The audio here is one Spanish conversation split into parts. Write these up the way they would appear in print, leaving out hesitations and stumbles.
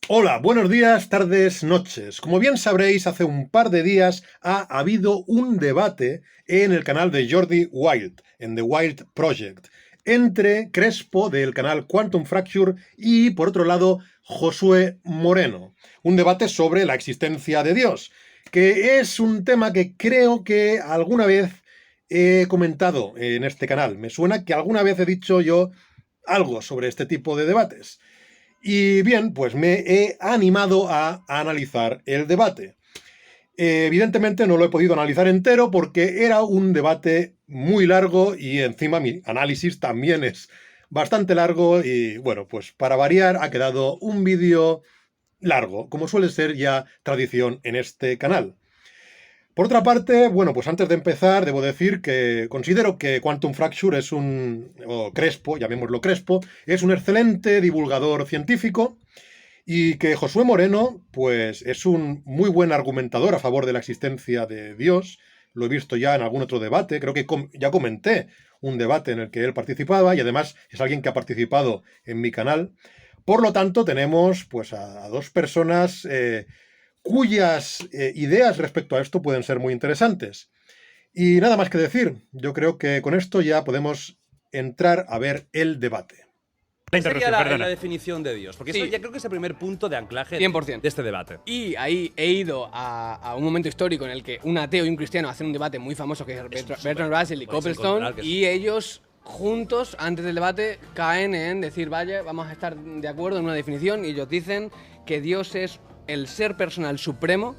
Hola, buenos días, tardes, noches. Como bien sabréis, hace un par de días ha habido un debate en el canal de Jordi Wild, en The Wild Project, entre Crespo del canal Quantum Fracture y, por otro lado, Josué Moreno. Un debate sobre la existencia de Dios, que es un tema que creo que alguna vez he comentado en este canal. Me suena que alguna vez he dicho yo algo sobre este tipo de debates. Y bien, pues me he animado a analizar el debate. Evidentemente no lo he podido analizar entero porque era un debate muy largo y encima mi análisis también es bastante largo y bueno, pues para variar ha quedado un vídeo largo, como suele ser ya tradición en este canal. Por otra parte, bueno, pues antes de empezar, debo decir que considero que Quantum Fracture es o Crespo, llamémoslo Crespo, es un excelente divulgador científico y que Josué Moreno, pues es un muy buen argumentador a favor de la existencia de Dios. Lo he visto ya en algún otro debate, creo que ya comenté un debate en el que él participaba y además es alguien que ha participado en mi canal. Por lo tanto, tenemos pues a dos personas cuyas ideas respecto a esto pueden ser muy interesantes. Y nada más que decir, yo creo que con esto ya podemos entrar a ver el debate. ¿Qué sería la definición de Dios? Porque eso Sí. ya creo que es el primer punto de anclaje 100%. de este debate. Y ahí he ido a un momento histórico en el que un ateo y un cristiano hacen un debate muy famoso que es Bertrand Russell y podéis Coplestone, encontrar que es- y ellos juntos, antes del debate, caen en decir, vaya, vamos a estar de acuerdo en una definición, y ellos dicen que Dios es el ser personal supremo,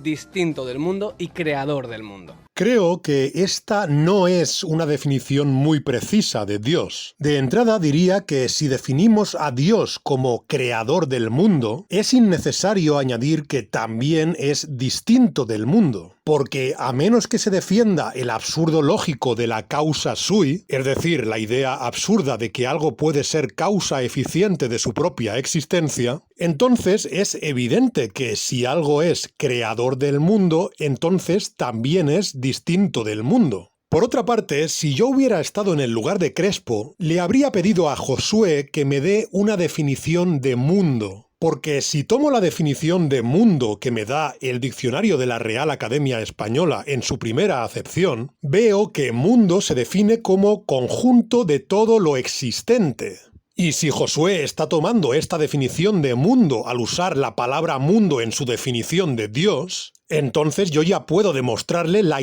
distinto del mundo y creador del mundo. Creo que esta no es una definición muy precisa de Dios. De entrada diría que si definimos a Dios como creador del mundo, es innecesario añadir que también es distinto del mundo. Porque a menos que se defienda el absurdo lógico de la causa sui, es decir, la idea absurda de que algo puede ser causa eficiente de su propia existencia, entonces es evidente que si algo es creador del mundo, entonces también es distinto del mundo. Por otra parte, si yo hubiera estado en el lugar de Crespo, le habría pedido a Josué que me dé una definición de mundo. Porque si tomo la definición de mundo que me da el diccionario de la Real Academia Española en su primera acepción, veo que mundo se define como conjunto de todo lo existente. Y si Josué está tomando esta definición de mundo al usar la palabra mundo en su definición de Dios, entonces yo ya puedo demostrarle la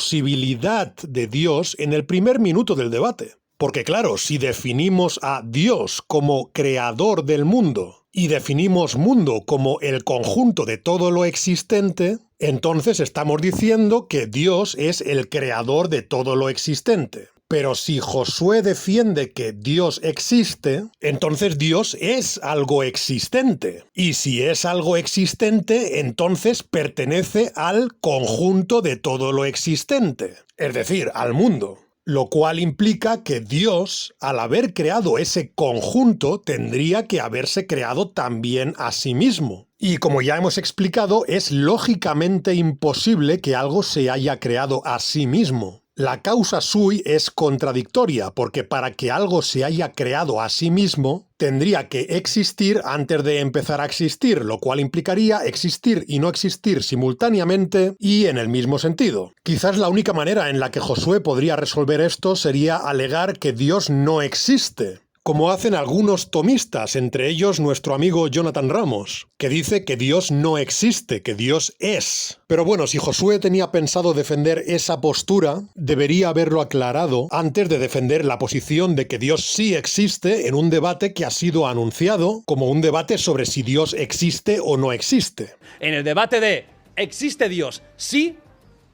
imposibilidad de Dios en el primer minuto del debate. Porque claro, si definimos a Dios como creador del mundo y definimos mundo como el conjunto de todo lo existente, entonces estamos diciendo que Dios es el creador de todo lo existente. Pero si Josué defiende que Dios existe, entonces Dios es algo existente. Y si es algo existente, entonces pertenece al conjunto de todo lo existente, es decir, al mundo. Lo cual implica que Dios, al haber creado ese conjunto, tendría que haberse creado también a sí mismo. Y como ya hemos explicado, es lógicamente imposible que algo se haya creado a sí mismo. La causa sui es contradictoria, porque para que algo se haya creado a sí mismo, tendría que existir antes de empezar a existir, lo cual implicaría existir y no existir simultáneamente y en el mismo sentido. Quizás la única manera en la que Josué podría resolver esto sería alegar que Dios no existe, como hacen algunos tomistas, entre ellos nuestro amigo Jonathan Ramos, que dice que Dios no existe, que Dios es. Pero bueno, si Josué tenía pensado defender esa postura, debería haberlo aclarado antes de defender la posición de que Dios sí existe en un debate que ha sido anunciado como un debate sobre si Dios existe o no existe. En el debate de ¿existe Dios? ¿Sí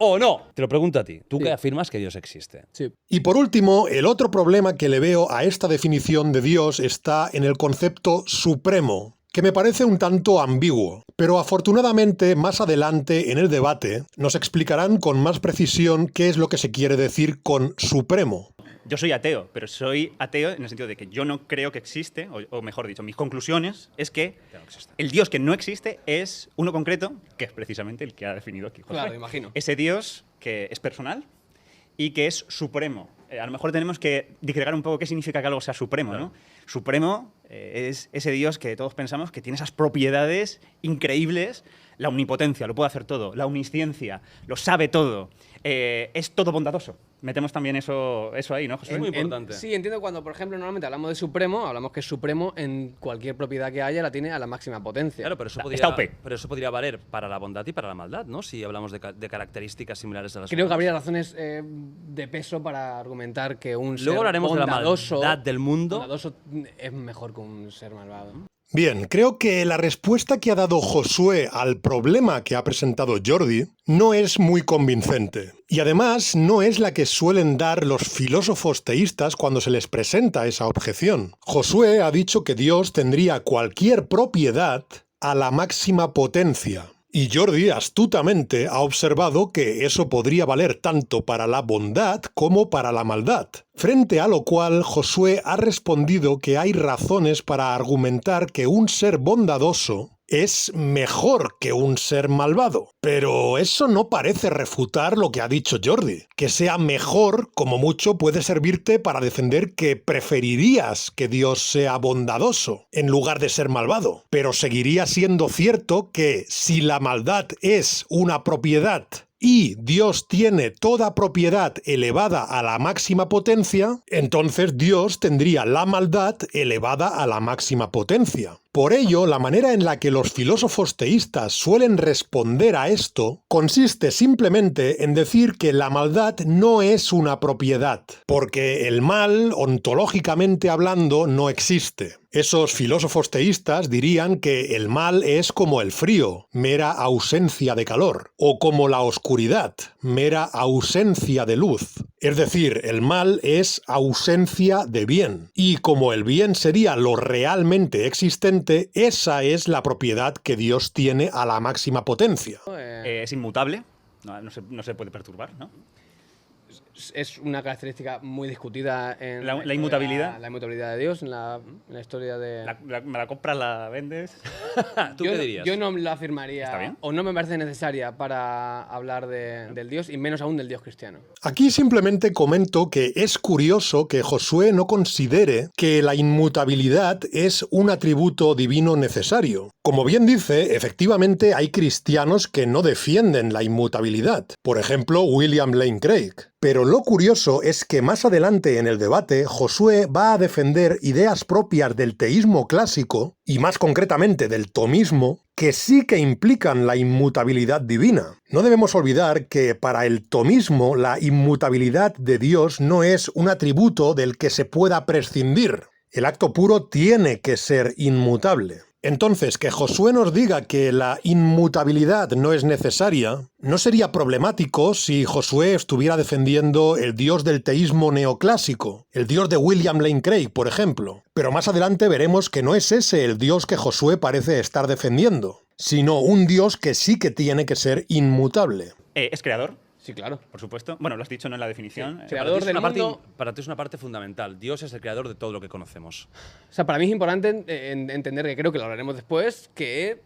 o no? Te lo pregunto a ti. ¿Tú Sí. que afirmas que Dios existe? Sí. Y por último, el otro problema que le veo a esta definición de Dios está en el concepto supremo, que me parece un tanto ambiguo, pero afortunadamente más adelante en el debate nos explicarán con más precisión qué es lo que se quiere decir con supremo. Yo soy ateo, pero soy ateo en el sentido de que yo no creo que existe, o mejor dicho, mis conclusiones es que no existe. el Dios que no existe es uno concreto, que es precisamente el que ha definido aquí Josué. Claro, imagino. Ese Dios que es personal y que es supremo. A lo mejor tenemos que disgregar un poco qué significa que algo sea supremo, ¿no? Supremo es ese Dios que todos pensamos que tiene esas propiedades increíbles. La omnipotencia, lo puede hacer todo. La omnisciencia, lo sabe todo. Es todo bondadoso. Metemos también eso ahí, ¿no, José? Es muy importante. Sí, entiendo cuando, por ejemplo, normalmente hablamos de supremo, hablamos que es supremo en cualquier propiedad que haya, la tiene a la máxima potencia. Claro, pero eso, Está OP. pero eso podría valer para la bondad y para la maldad, ¿no? Si hablamos de características similares a las Creo que humanas. habría razones de peso para argumentar que un ser Luego hablaremos de la bondadoso, maldad del mundo. bondadoso es mejor que un ser malvado. Bien, creo que la respuesta que ha dado Josué al problema que ha presentado Jordi no es muy convincente. Y además no es la que suelen dar los filósofos teístas cuando se les presenta esa objeción. Josué ha dicho que Dios tendría cualquier propiedad a la máxima potencia. Y Jordi astutamente ha observado que eso podría valer tanto para la bondad como para la maldad. Frente a lo cual Josué ha respondido que hay razones para argumentar que un ser bondadoso es mejor que un ser malvado. Pero eso no parece refutar lo que ha dicho Jordi. Que sea mejor, como mucho, puede servirte para defender que preferirías que Dios sea bondadoso en lugar de ser malvado. Pero seguiría siendo cierto que si la maldad es una propiedad y Dios tiene toda propiedad elevada a la máxima potencia, entonces Dios tendría la maldad elevada a la máxima potencia. Por ello, la manera en la que los filósofos teístas suelen responder a esto consiste simplemente en decir que la maldad no es una propiedad, porque el mal, ontológicamente hablando, no existe. Esos filósofos teístas dirían que el mal es como el frío, mera ausencia de calor, o como la oscuridad, mera ausencia de luz. Es decir, el mal es ausencia de bien, y como el bien sería lo realmente existente, esa es la propiedad que Dios tiene a la máxima potencia. Es inmutable, no se puede perturbar, ¿no? Es una característica muy discutida en La inmutabilidad. La inmutabilidad de Dios en la historia de... Me la compras, la vendes. ¿Tú qué dirías? Yo no la afirmaría, ¿Está bien? o no me parece necesaria para hablar del Dios, y menos aún del Dios cristiano. Aquí simplemente comento que es curioso que Josué no considere que la inmutabilidad es un atributo divino necesario. Como bien dice, efectivamente hay cristianos que no defienden la inmutabilidad. Por ejemplo, William Lane Craig. Pero lo curioso es que más adelante en el debate, Josué va a defender ideas propias del teísmo clásico, y más concretamente del tomismo, que sí que implican la inmutabilidad divina. No debemos olvidar que para el tomismo la inmutabilidad de Dios no es un atributo del que se pueda prescindir. El acto puro tiene que ser inmutable. Entonces, que Josué nos diga que la inmutabilidad no es necesaria, no sería problemático si Josué estuviera defendiendo el Dios del teísmo neoclásico, el Dios de William Lane Craig, por ejemplo. Pero más adelante veremos que no es ese el Dios que Josué parece estar defendiendo, sino un Dios que sí que tiene que ser inmutable. Es creador, Sí, claro. por supuesto. Bueno, lo has dicho, ¿no?, en la definición. Creador del mundo. Para ti es una parte fundamental. Dios es el creador de todo lo que conocemos. O sea, para mí es importante entender, que creo que lo hablaremos después, que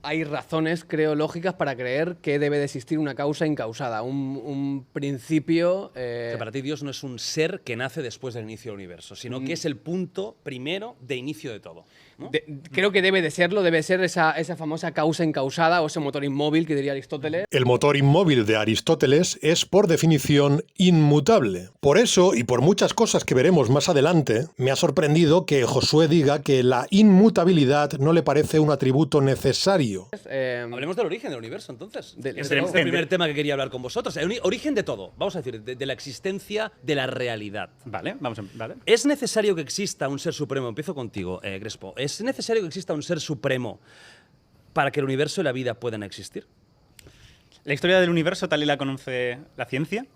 hay razones, creo, lógicas para creer que debe de existir una causa incausada, un principio... Que para ti Dios no es un ser que nace después del inicio del universo, sino que es el punto primero de inicio de todo, ¿no? creo que debe de serlo, debe ser esa famosa causa incausada o ese motor inmóvil que diría Aristóteles. El motor inmóvil de Aristóteles es, por definición, inmutable. Por eso, y por muchas cosas que veremos más adelante, me ha sorprendido que Josué diga que la inmutabilidad no le parece un atributo necesario. Hablemos del origen del universo, entonces. Del- Este es el primer tema que quería hablar con vosotros. El origen de todo. Vamos a decir, de la existencia de la realidad. Vale, vale. ¿Es necesario que exista un ser supremo? Empiezo contigo, Crespo. ¿Es necesario que exista un ser supremo para que el universo y la vida puedan existir? La historia del universo, tal y la conoce la ciencia,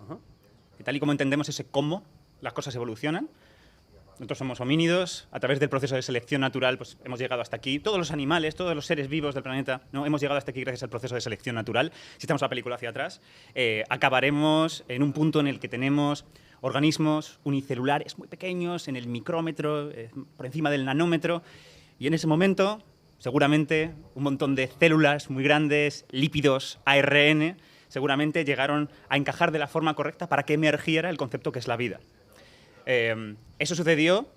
y tal y como entendemos ese cómo las cosas evolucionan. Nosotros somos homínidos, a través del proceso de selección natural pues hemos llegado hasta aquí. Todos los animales, todos los seres vivos del planeta, ¿no?, hemos llegado hasta aquí gracias al proceso de selección natural. Si echamos la película hacia atrás, acabaremos en un punto en el que tenemos organismos unicelulares muy pequeños, en el micrómetro, por encima del nanómetro, y en ese momento, seguramente, un montón de células muy grandes, lípidos, ARN, seguramente llegaron a encajar de la forma correcta para que emergiera el concepto que es la vida. Eso sucedió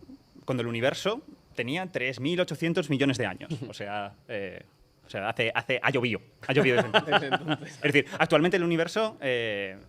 cuando el universo tenía 3.800 millones de años. O sea, ha llovido desde entonces. Es decir, actualmente el universo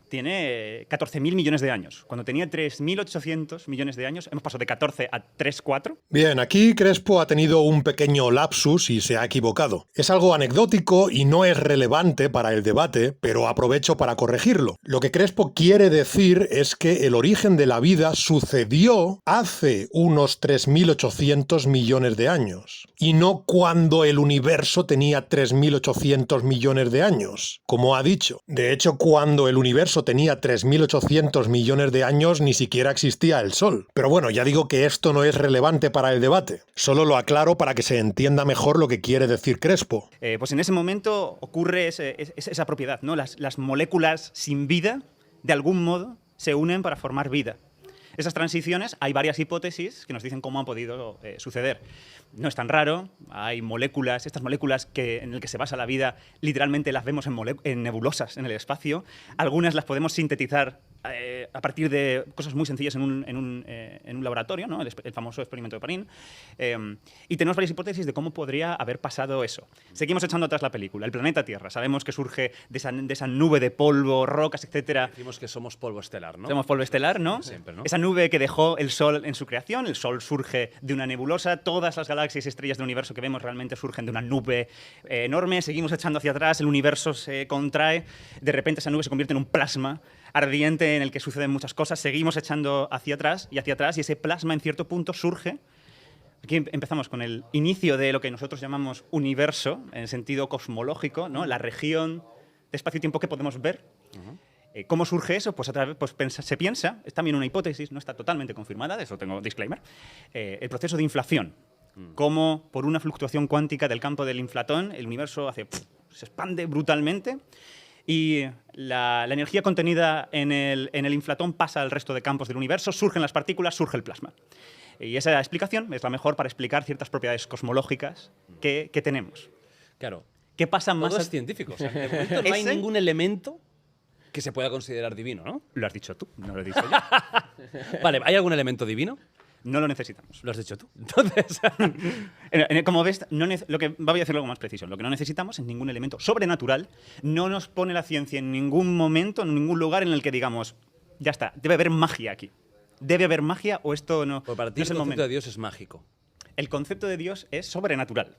tiene 14.000 millones de años. Cuando tenía 3.800 millones de años, hemos pasado de 14 a 3,4. Bien, aquí Crespo ha tenido un pequeño lapsus y se ha equivocado. Es algo anecdótico y no es relevante para el debate, pero aprovecho para corregirlo. Lo que Crespo quiere decir es que el origen de la vida sucedió hace unos 3.800 millones de años, y no cuando el universo tenía 3.800 millones de años, como ha dicho. De hecho, cuando el universo tenía 3.800 millones de años, ni siquiera existía el Sol. Pero bueno, ya digo que esto no es relevante para el debate. Solo lo aclaro para que se entienda mejor lo que quiere decir Crespo. Pues en ese momento ocurre esa propiedad, ¿no? Las moléculas sin vida, de algún modo, se unen para formar vida. Esas transiciones, hay varias hipótesis que nos dicen cómo han podido suceder. No es tan raro, hay moléculas, estas moléculas en las que se basa la vida, literalmente las vemos en nebulosas en el espacio. Algunas las podemos sintetizar a partir de cosas muy sencillas en un laboratorio, ¿no? El famoso experimento de Parín. Y tenemos varias hipótesis de cómo podría haber pasado eso. Seguimos echando atrás la película. El planeta Tierra, sabemos que surge de esa nube de polvo, rocas, etc. Decimos que somos polvo estelar, ¿no? Somos polvo estelar, ¿no? Siempre, ¿no? Esa nube que dejó el Sol en su creación. El Sol surge de una nebulosa. Todas las galaxias y estrellas del universo que vemos realmente surgen de una nube enorme. Seguimos echando hacia atrás, el universo se contrae. De repente esa nube se convierte en un plasma ardiente en el que suceden muchas cosas. Seguimos echando hacia atrás, y ese plasma en cierto punto surge. Aquí empezamos con el inicio de lo que nosotros llamamos universo, en sentido cosmológico, ¿no? La región de espacio-tiempo que podemos ver. ¿Cómo surge eso? Pues se piensa, es también una hipótesis, no está totalmente confirmada, de eso tengo disclaimer, el proceso de inflación. Cómo por una fluctuación cuántica del campo del inflatón, el universo se expande brutalmente, y la energía contenida en el inflatón pasa al resto de campos del universo, surgen las partículas, surge el plasma. Y esa explicación es la mejor para explicar ciertas propiedades cosmológicas que tenemos. Claro. ¿Qué pasa más? Todo es científico. O sea, de momento no hay ningún elemento que se pueda considerar divino, ¿no? Lo has dicho tú, no lo he dicho yo. Vale, ¿hay algún elemento divino? No lo necesitamos. Lo has dicho tú. Entonces, como ves, voy a hacerlo algo más preciso. Lo que no necesitamos es ningún elemento sobrenatural. No nos pone la ciencia en ningún momento, en ningún lugar en el que digamos, ya está, debe haber magia aquí. Debe haber magia o esto no. pues para ti no es el el concepto momento. de Dios es mágico. El concepto de Dios es sobrenatural.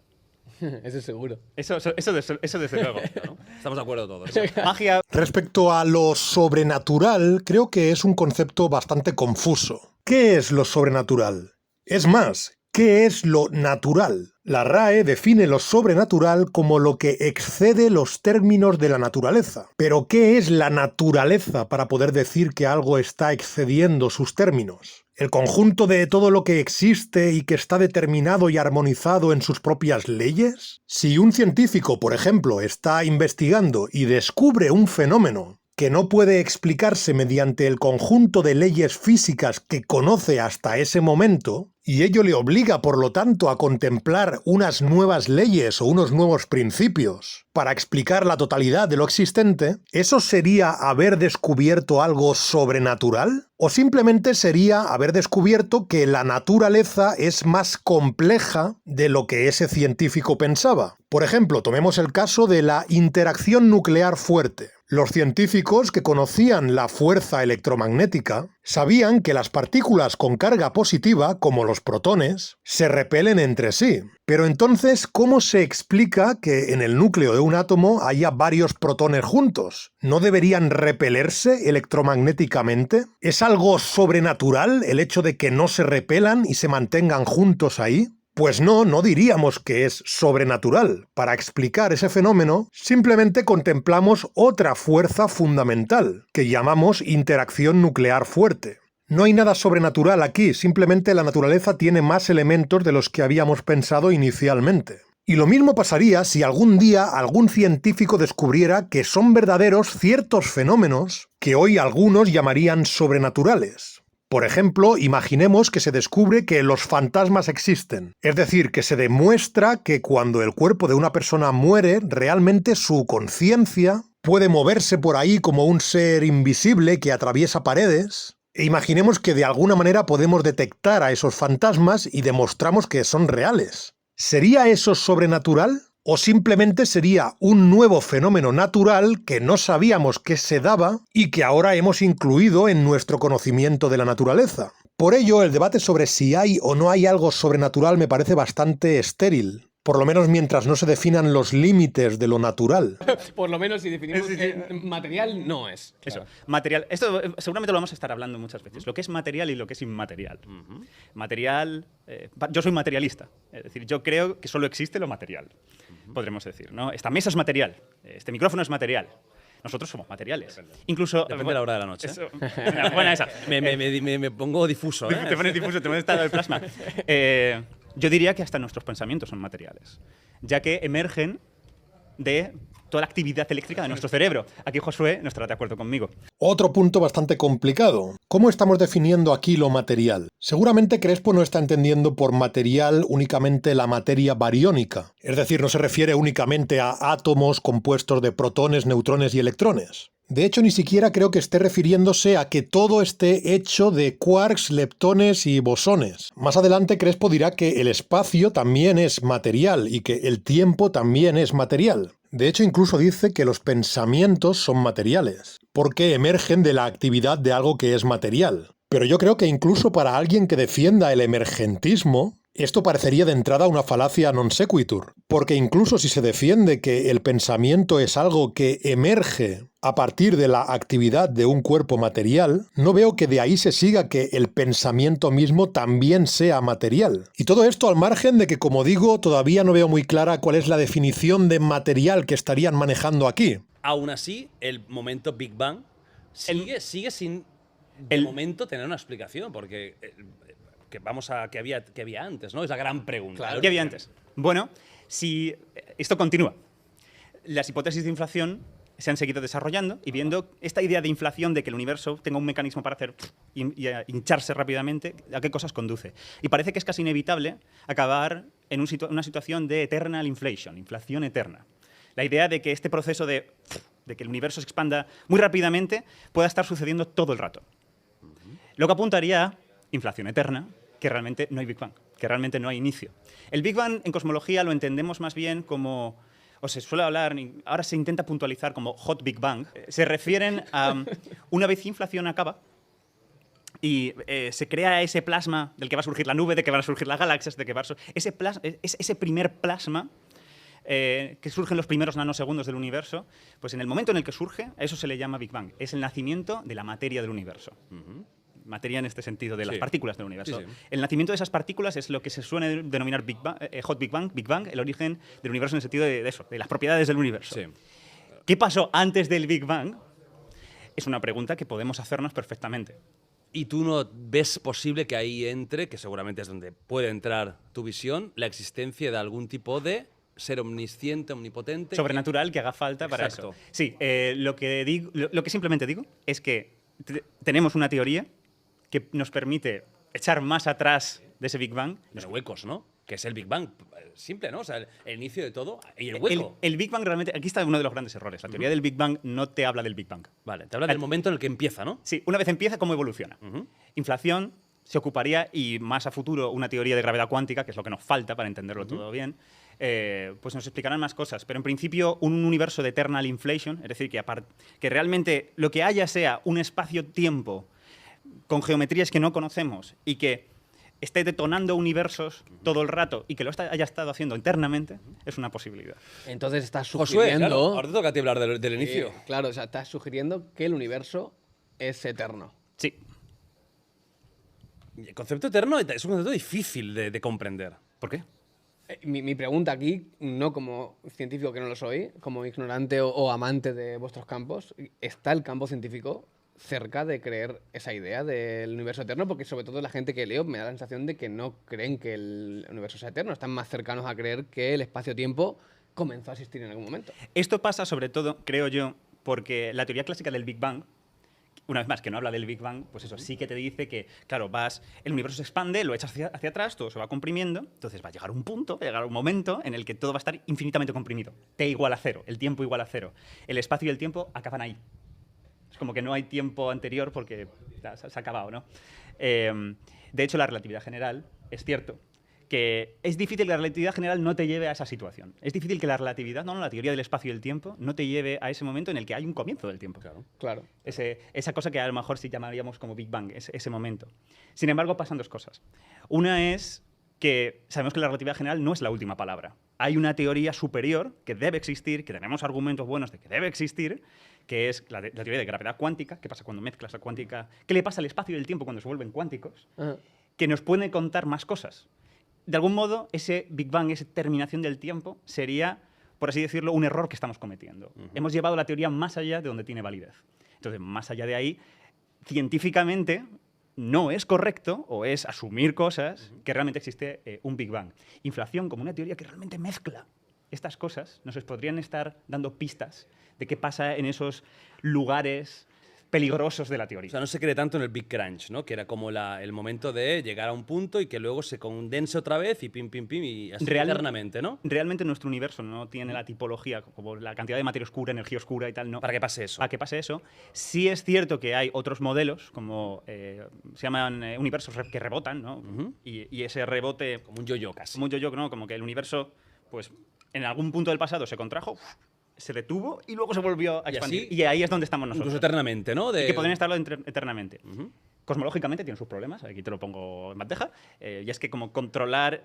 Eso es seguro. Eso desde luego. ¿No? Estamos de acuerdo todos. Magia. Respecto a lo sobrenatural, creo que es un concepto bastante confuso. ¿Qué es lo sobrenatural? Es más, ¿qué es lo natural? La RAE define lo sobrenatural como lo que excede los términos de la naturaleza. Pero ¿qué es la naturaleza para poder decir que algo está excediendo sus términos? ¿El conjunto de todo lo que existe y que está determinado y armonizado en sus propias leyes? Si un científico, por ejemplo, está investigando y descubre un fenómeno que no puede explicarse mediante el conjunto de leyes físicas que conoce hasta ese momento, y ello le obliga, por lo tanto, a contemplar unas nuevas leyes o unos nuevos principios para explicar la totalidad de lo existente, ¿eso sería haber descubierto algo sobrenatural? ¿O simplemente sería haber descubierto que la naturaleza es más compleja de lo que ese científico pensaba? Por ejemplo, tomemos el caso de la interacción nuclear fuerte. Los científicos que conocían la fuerza electromagnética sabían que las partículas con carga positiva, como los protones, se repelen entre sí. Pero entonces, ¿cómo se explica que en el núcleo de un átomo haya varios protones juntos? ¿No deberían repelerse electromagnéticamente? ¿Es algo sobrenatural el hecho de que no se repelan y se mantengan juntos ahí? Pues no diríamos que es sobrenatural. Para explicar ese fenómeno, simplemente contemplamos otra fuerza fundamental, que llamamos interacción nuclear fuerte. No hay nada sobrenatural aquí, simplemente la naturaleza tiene más elementos de los que habíamos pensado inicialmente. Y lo mismo pasaría si algún día algún científico descubriera que son verdaderos ciertos fenómenos que hoy algunos llamarían sobrenaturales. Por ejemplo, imaginemos que se descubre que los fantasmas existen, es decir, que se demuestra que cuando el cuerpo de una persona muere, realmente su conciencia puede moverse por ahí como un ser invisible que atraviesa paredes, E imaginemos que de alguna manera podemos detectar a esos fantasmas y demostramos que son reales. ¿Sería eso sobrenatural? ¿O simplemente sería un nuevo fenómeno natural que no sabíamos que se daba y que ahora hemos incluido en nuestro conocimiento de la naturaleza? Por ello, el debate sobre si hay o no hay algo sobrenatural me parece bastante estéril. Por lo menos mientras no se definan los límites de lo natural. Por lo menos si definimos que material no es. Eso, material. Esto seguramente lo vamos a estar hablando muchas veces. Lo que es material y lo que es inmaterial. Material. Yo soy materialista. Es decir, yo creo que solo existe lo material. Podremos decir, ¿no? Esta mesa es material. Este micrófono es material. Nosotros somos materiales. Incluso. Depende de la hora de la noche. Eso, buena esa. Me pongo difuso, ¿eh? Te pones difuso, te pones estado del plasma. Yo diría que hasta nuestros pensamientos son materiales, ya que emergen de toda la actividad eléctrica de nuestro cerebro. Aquí Josué no estará de acuerdo conmigo. Otro punto bastante complicado. ¿Cómo estamos definiendo aquí lo material? Seguramente Crespo no está entendiendo por material únicamente la materia bariónica. Es decir, no se refiere únicamente a átomos compuestos de protones, neutrones y electrones. De hecho, ni siquiera creo que esté refiriéndose a que todo esté hecho de quarks, leptones y bosones. Más adelante Crespo dirá que el espacio también es material y que el tiempo también es material. De hecho, incluso dice que los pensamientos son materiales, porque emergen de la actividad de algo que es material. Pero yo creo que incluso para alguien que defienda el emergentismo, esto parecería de entrada una falacia non sequitur, porque incluso si se defiende que el pensamiento es algo que emerge a partir de la actividad de un cuerpo material, no veo que de ahí se siga que el pensamiento mismo también sea material. Y todo esto al margen de que, como digo, todavía no veo muy clara cuál es la definición de material que estarían manejando aquí. Aún así, el momento Big Bang sigue sin, de momento, tener una explicación, porque ¿qué había antes, ¿no? Es la gran pregunta. Claro. ¿Qué había antes? Bueno, si esto continúa, las hipótesis de inflación se han seguido desarrollando y viendo esta idea de inflación, de que el universo tenga un mecanismo para hacer y hincharse rápidamente, ¿a qué cosas conduce? Y parece que es casi inevitable acabar en una situación de eternal inflation, inflación eterna. La idea de que este proceso de que el universo se expanda muy rápidamente pueda estar sucediendo todo el rato. Lo que apuntaría a inflación eterna, que realmente no hay Big Bang, que realmente no hay inicio. El Big Bang en cosmología lo entendemos más bien como, o se suele hablar, ahora se intenta puntualizar como Hot Big Bang. Se refieren a una vez inflación acaba y se crea ese plasma del que va a surgir la nube, de que van a surgir las galaxias, de que va a ese primer plasma que surgen los primeros nanosegundos del universo, pues en el momento en el que surge, a eso se le llama Big Bang. Es el nacimiento de la materia del universo. Materia en este sentido, de las partículas del universo. Sí, sí. El nacimiento de esas partículas es lo que se suele denominar Big Bang, Hot Big Bang, el origen del universo en el sentido de eso, de las propiedades del universo. Sí. ¿Qué pasó antes del Big Bang? Es una pregunta que podemos hacernos perfectamente. ¿Y tú no ves posible que ahí entre, que seguramente es donde puede entrar tu visión, la existencia de algún tipo de ser omnisciente, omnipotente? Sobrenatural que haga falta para Exacto. eso. Sí, lo que simplemente digo es que tenemos una teoría que nos permite echar más atrás de ese Big Bang. Los huecos, ¿no? Que es el Big Bang. Simple, ¿no? O sea, el inicio de todo y el hueco. El Big Bang realmente, aquí está uno de los grandes errores. La teoría del Big Bang no te habla del Big Bang. Vale, te habla del momento en el que empieza, ¿no? Sí, una vez empieza, ¿cómo evoluciona? Inflación se ocuparía, y más a futuro una teoría de gravedad cuántica, que es lo que nos falta para entenderlo todo bien, pues nos explicarán más cosas. Pero en principio, un universo de eternal inflation, es decir, que realmente lo que haya sea un espacio-tiempo con geometrías que no conocemos y que esté detonando universos todo el rato y que lo haya estado haciendo internamente, es una posibilidad. Entonces estás Josué, sugiriendo... claro, ahora te toca a ti hablar del inicio. Claro, o sea, estás sugiriendo que el universo es eterno. Sí. El concepto eterno es un concepto difícil de comprender. ¿Por qué? Mi pregunta aquí, no como científico que no lo soy, como ignorante o amante de vuestros campos, ¿está el campo científico cerca de creer esa idea del universo eterno? Porque sobre todo la gente que leo me da la sensación de que no creen que el universo sea eterno, están más cercanos a creer que el espacio-tiempo comenzó a existir en algún momento. Esto pasa sobre todo, creo yo, porque la teoría clásica del Big Bang, una vez más, que no habla del Big Bang, pues eso sí que te dice que, claro, el universo se expande, lo echas hacia atrás, todo se va comprimiendo, entonces va a llegar un punto, va a llegar un momento en el que todo va a estar infinitamente comprimido. T igual a cero, el tiempo igual a cero. El espacio y el tiempo acaban ahí. Es como que no hay tiempo anterior porque ya, se ha acabado, ¿no? De hecho, la relatividad general es cierto que es difícil que la relatividad general no te lleve a esa situación. Es difícil que la relatividad, la teoría del espacio y el tiempo, no te lleve a ese momento en el que hay un comienzo del tiempo. Claro. Esa cosa que a lo mejor sí llamaríamos como Big Bang, ese momento. Sin embargo, pasan dos cosas. Una es que sabemos que la relatividad general no es la última palabra. Hay una teoría superior que debe existir, que tenemos argumentos buenos de que debe existir, que es la teoría de gravedad cuántica. ¿Qué pasa cuando mezclas la cuántica? ¿Qué le pasa al espacio y el tiempo cuando se vuelven cuánticos? Ajá. Que nos puede contar más cosas. De algún modo, ese Big Bang, esa terminación del tiempo, sería, por así decirlo, un error que estamos cometiendo. Hemos llevado la teoría más allá de donde tiene validez. Entonces, más allá de ahí, científicamente no es correcto, o es asumir cosas, que realmente existe un Big Bang. Inflación como una teoría que realmente mezcla estas cosas, nos podrían estar dando pistas de qué pasa en esos lugares peligrosos de la teoría. O sea, no se cree tanto en el Big Crunch, ¿no? Que era como el momento de llegar a un punto y que luego se condense otra vez y pim, pim, pim, y así eternamente, ¿no? Realmente nuestro universo no tiene la tipología, como la cantidad de materia oscura, energía oscura y tal, no. Para que pase eso. Para que pase eso. Sí es cierto que hay otros modelos, como se llaman universos que rebotan, ¿no? Y ese rebote... Como un yo-yo casi. Como un yo-yo, ¿no? Como que el universo, pues, en algún punto del pasado se contrajo, se detuvo y luego se volvió a expandir. Y ahí es donde estamos nosotros. Incluso eternamente, ¿no? Y que podrían estarlo eternamente. Cosmológicamente tiene sus problemas, aquí te lo pongo en bandeja, y es que como controlar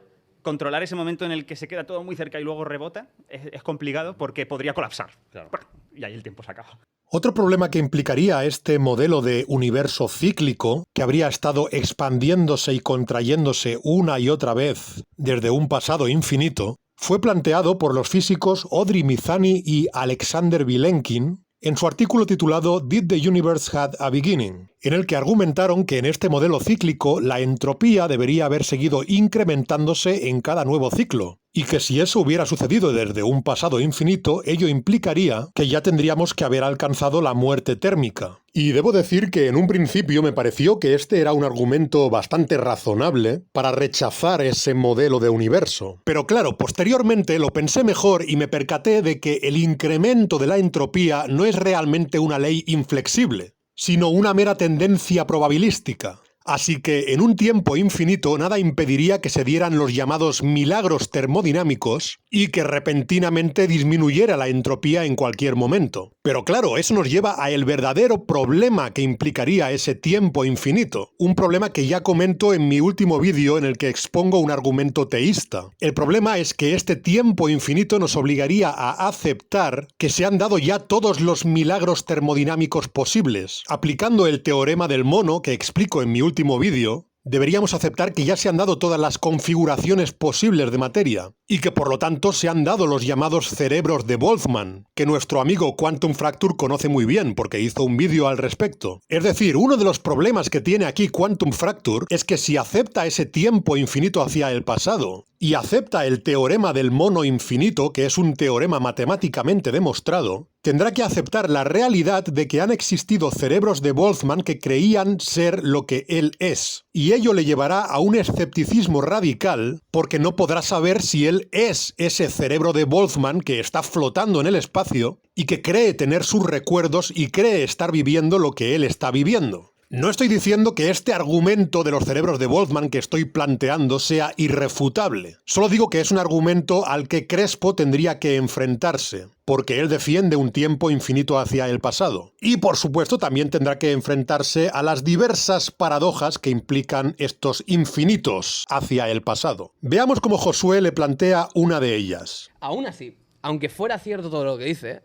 ese momento en el que se queda todo muy cerca y luego rebota es complicado porque podría colapsar. Claro. Y ahí el tiempo se acaba. Otro problema que implicaría este modelo de universo cíclico, que habría estado expandiéndose y contrayéndose una y otra vez desde un pasado infinito, fue planteado por los físicos Audrey Mizani y Alexander Vilenkin en su artículo titulado Did the Universe Had a Beginning?, en el que argumentaron que en este modelo cíclico la entropía debería haber seguido incrementándose en cada nuevo ciclo, y que si eso hubiera sucedido desde un pasado infinito, ello implicaría que ya tendríamos que haber alcanzado la muerte térmica. Y debo decir que en un principio me pareció que este era un argumento bastante razonable para rechazar ese modelo de universo. Pero claro, posteriormente lo pensé mejor y me percaté de que el incremento de la entropía no es realmente una ley inflexible, sino una mera tendencia probabilística. Así que en un tiempo infinito nada impediría que se dieran los llamados milagros termodinámicos y que repentinamente disminuyera la entropía en cualquier momento. Pero claro, eso nos lleva a el verdadero problema que implicaría ese tiempo infinito. Un problema que ya comento en mi último vídeo en el que expongo un argumento teísta. El problema es que este tiempo infinito nos obligaría a aceptar que se han dado ya todos los milagros termodinámicos posibles. Aplicando el teorema del mono que explico en mi último vídeo, deberíamos aceptar que ya se han dado todas las configuraciones posibles de materia, y que por lo tanto se han dado los llamados cerebros de Boltzmann, que nuestro amigo Quantum Fracture conoce muy bien porque hizo un vídeo al respecto. Es decir, uno de los problemas que tiene aquí Quantum Fracture es que si acepta ese tiempo infinito hacia el pasado, y acepta el teorema del mono infinito, que es un teorema matemáticamente demostrado, tendrá que aceptar la realidad de que han existido cerebros de Boltzmann que creían ser lo que él es. Y ello le llevará a un escepticismo radical porque no podrá saber si él es ese cerebro de Boltzmann que está flotando en el espacio y que cree tener sus recuerdos y cree estar viviendo lo que él está viviendo. No estoy diciendo que este argumento de los cerebros de Boltzmann que estoy planteando sea irrefutable. Solo digo que es un argumento al que Crespo tendría que enfrentarse, porque él defiende un tiempo infinito hacia el pasado. Y por supuesto también tendrá que enfrentarse a las diversas paradojas que implican estos infinitos hacia el pasado. Veamos cómo Josué le plantea una de ellas. Aún así, aunque fuera cierto todo lo que dice,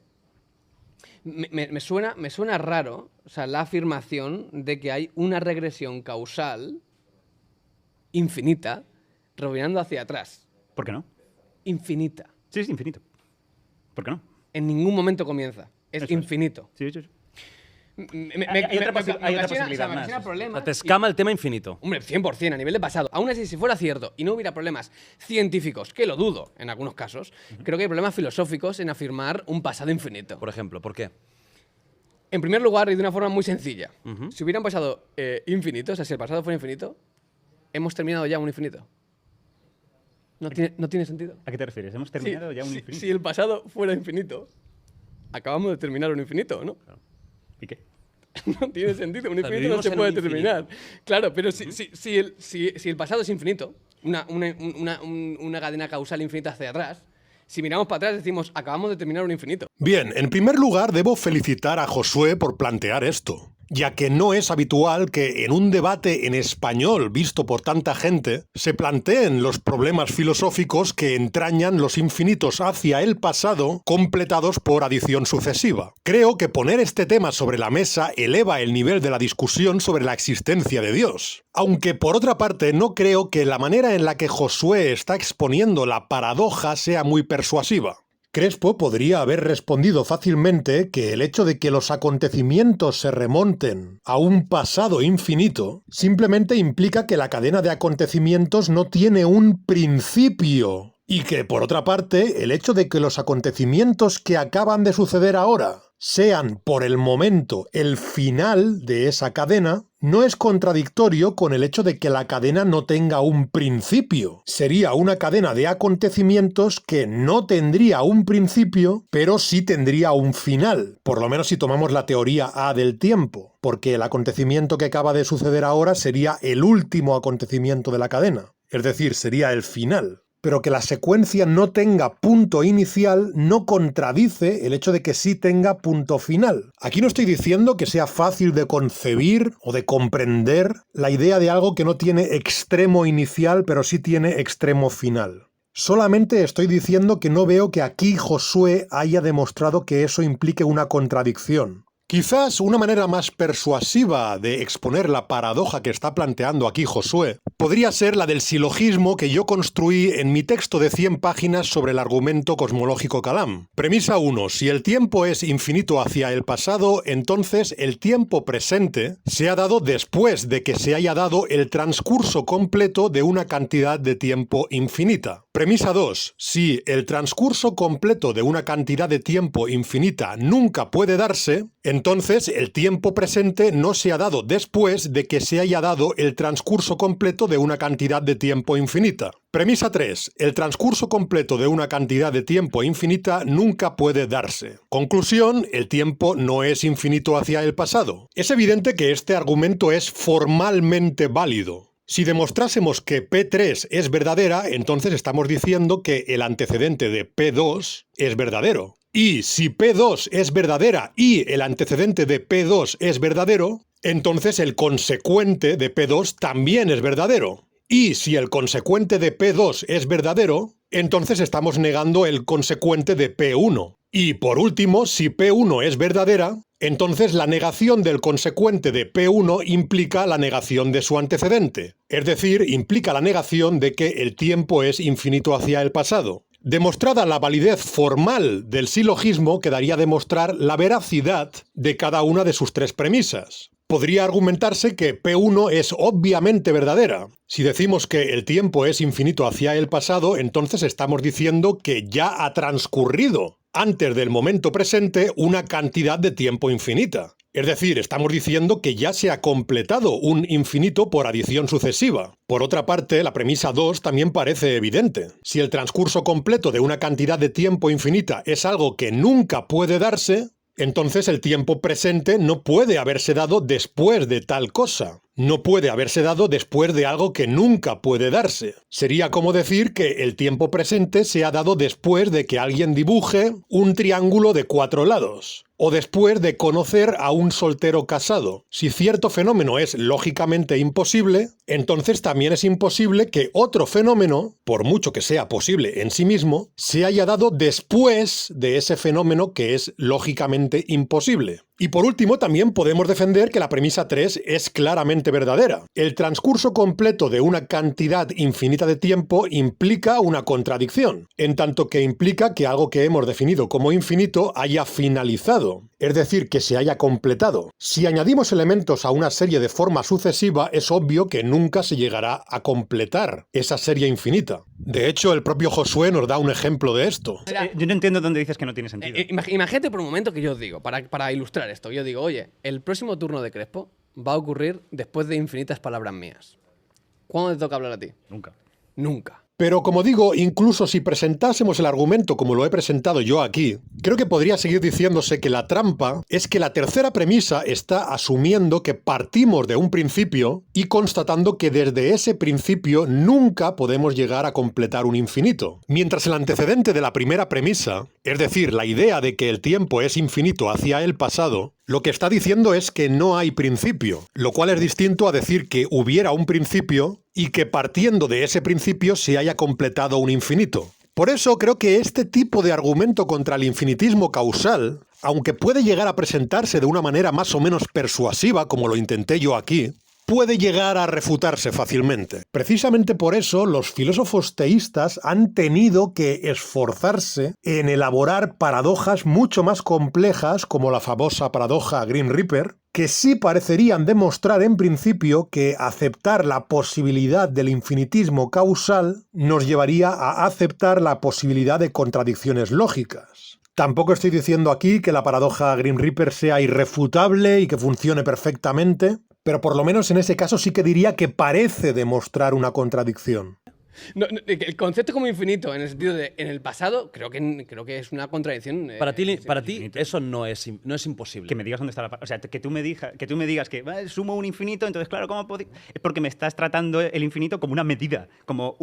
me suena raro, o sea, la afirmación de que hay una regresión causal infinita rebobinando hacia atrás. ¿Por qué no? Infinita. Sí, es infinito. ¿Por qué no? En ningún momento comienza. Es Eso infinito. Sí, sí, sí. Hay otra posibilidad más. O sea, te escama el tema infinito. Hombre, 100% a nivel de pasado. Aún así, si fuera cierto y no hubiera problemas científicos, que lo dudo en algunos casos, creo que hay problemas filosóficos en afirmar un pasado infinito. Por ejemplo, ¿por qué? En primer lugar, y de una forma muy sencilla, si hubiera un pasado infinito, o sea, si el pasado fuera infinito, hemos terminado ya un infinito. ¿No tiene sentido? ¿A qué te refieres? ¿Hemos terminado ya un infinito? Si el pasado fuera infinito, acabamos de terminar un infinito, ¿no? ¿Y qué? No tiene sentido, un sea, infinito no vivimos se en puede un infinito. determinar. Claro, pero si el pasado es infinito, una cadena causal infinita hacia atrás, si miramos para atrás decimos, acabamos de terminar un infinito. Bien, en primer lugar debo felicitar a Josué por plantear esto, ya que no es habitual que en un debate en español visto por tanta gente se planteen los problemas filosóficos que entrañan los infinitos hacia el pasado completados por adición sucesiva. Creo que poner este tema sobre la mesa eleva el nivel de la discusión sobre la existencia de Dios. Aunque por otra parte no creo que la manera en la que Josué está exponiendo la paradoja sea muy persuasiva. Crespo podría haber respondido fácilmente que el hecho de que los acontecimientos se remonten a un pasado infinito simplemente implica que la cadena de acontecimientos no tiene un principio, y que, por otra parte, el hecho de que los acontecimientos que acaban de suceder ahora sean, por el momento, el final de esa cadena, no es contradictorio con el hecho de que la cadena no tenga un principio. Sería una cadena de acontecimientos que no tendría un principio, pero sí tendría un final, por lo menos si tomamos la teoría A del tiempo, porque el acontecimiento que acaba de suceder ahora sería el último acontecimiento de la cadena, es decir, sería el final. Pero que la secuencia no tenga punto inicial no contradice el hecho de que sí tenga punto final. Aquí no estoy diciendo que sea fácil de concebir o de comprender la idea de algo que no tiene extremo inicial pero sí tiene extremo final. Solamente estoy diciendo que no veo que aquí Josué haya demostrado que eso implique una contradicción. Quizás una manera más persuasiva de exponer la paradoja que está planteando aquí Josué podría ser la del silogismo que yo construí en mi texto de 100 páginas sobre el argumento cosmológico Kalam. Premisa 1. Si el tiempo es infinito hacia el pasado, entonces el tiempo presente se ha dado después de que se haya dado el transcurso completo de una cantidad de tiempo infinita. Premisa 2. Si el transcurso completo de una cantidad de tiempo infinita nunca puede darse, entonces el tiempo presente no se ha dado después de que se haya dado el transcurso completo de una cantidad de tiempo infinita. Premisa 3. El transcurso completo de una cantidad de tiempo infinita nunca puede darse. Conclusión, el tiempo no es infinito hacia el pasado. Es evidente que este argumento es formalmente válido. Si demostrásemos que P3 es verdadera, entonces estamos diciendo que el antecedente de P2 es verdadero. Y si P2 es verdadera y el antecedente de P2 es verdadero, entonces el consecuente de P2 también es verdadero. Y si el consecuente de P2 es verdadero, entonces estamos negando el consecuente de P1. Y por último, si P1 es verdadera, entonces la negación del consecuente de P1 implica la negación de su antecedente. Es decir, implica la negación de que el tiempo es infinito hacia el pasado. Demostrada la validez formal del silogismo, quedaría demostrar la veracidad de cada una de sus tres premisas. Podría argumentarse que P1 es obviamente verdadera. Si decimos que el tiempo es infinito hacia el pasado, entonces estamos diciendo que ya ha transcurrido antes del momento presente una cantidad de tiempo infinita. Es decir, estamos diciendo que ya se ha completado un infinito por adición sucesiva. Por otra parte, la premisa 2 también parece evidente. Si el transcurso completo de una cantidad de tiempo infinita es algo que nunca puede darse, entonces el tiempo presente no puede haberse dado después de tal cosa. No puede haberse dado después de algo que nunca puede darse. Sería como decir que el tiempo presente se ha dado después de que alguien dibuje un triángulo de 4 lados. O después de conocer a un soltero casado. Si cierto fenómeno es lógicamente imposible, entonces también es imposible que otro fenómeno, por mucho que sea posible en sí mismo, se haya dado después de ese fenómeno que es lógicamente imposible. Y por último, también podemos defender que la premisa 3 es claramente verdadera. El transcurso completo de una cantidad infinita de tiempo implica una contradicción, en tanto que implica que algo que hemos definido como infinito haya finalizado, es decir, que se haya completado. Si añadimos elementos a una serie de forma sucesiva, es obvio que nunca se llegará a completar esa serie infinita. De hecho, el propio Josué nos da un ejemplo de esto. Yo no entiendo dónde dices que no tiene sentido. Imagínate por un momento que yo os digo, para ilustrar esto, yo digo, oye, el próximo turno de Crespo va a ocurrir después de infinitas palabras mías. ¿Cuándo te toca hablar a ti? Nunca. Nunca. Pero como digo, incluso si presentásemos el argumento como lo he presentado yo aquí, creo que podría seguir diciéndose que la trampa es que la tercera premisa está asumiendo que partimos de un principio y constatando que desde ese principio nunca podemos llegar a completar un infinito. Mientras el antecedente de la primera premisa, es decir, la idea de que el tiempo es infinito hacia el pasado, lo que está diciendo es que no hay principio, lo cual es distinto a decir que hubiera un principio y que partiendo de ese principio se haya completado un infinito. Por eso creo que este tipo de argumento contra el infinitismo causal, aunque puede llegar a presentarse de una manera más o menos persuasiva, como lo intenté yo aquí, puede llegar a refutarse fácilmente. Precisamente por eso los filósofos teístas han tenido que esforzarse en elaborar paradojas mucho más complejas, como la famosa paradoja Grim Reaper, que sí parecerían demostrar en principio que aceptar la posibilidad del infinitismo causal nos llevaría a aceptar la posibilidad de contradicciones lógicas. Tampoco estoy diciendo aquí que la paradoja Grim Reaper sea irrefutable y que funcione perfectamente, pero por lo menos en ese caso sí que diría que parece demostrar una contradicción. El concepto como infinito, en el sentido de en el pasado, creo que es una contradicción. Para ti eso no es imposible. Que me digas dónde está o sea, que tú me digas que sumo un infinito, entonces claro, ¿cómo puedo? Es porque me estás tratando el infinito como una medida, como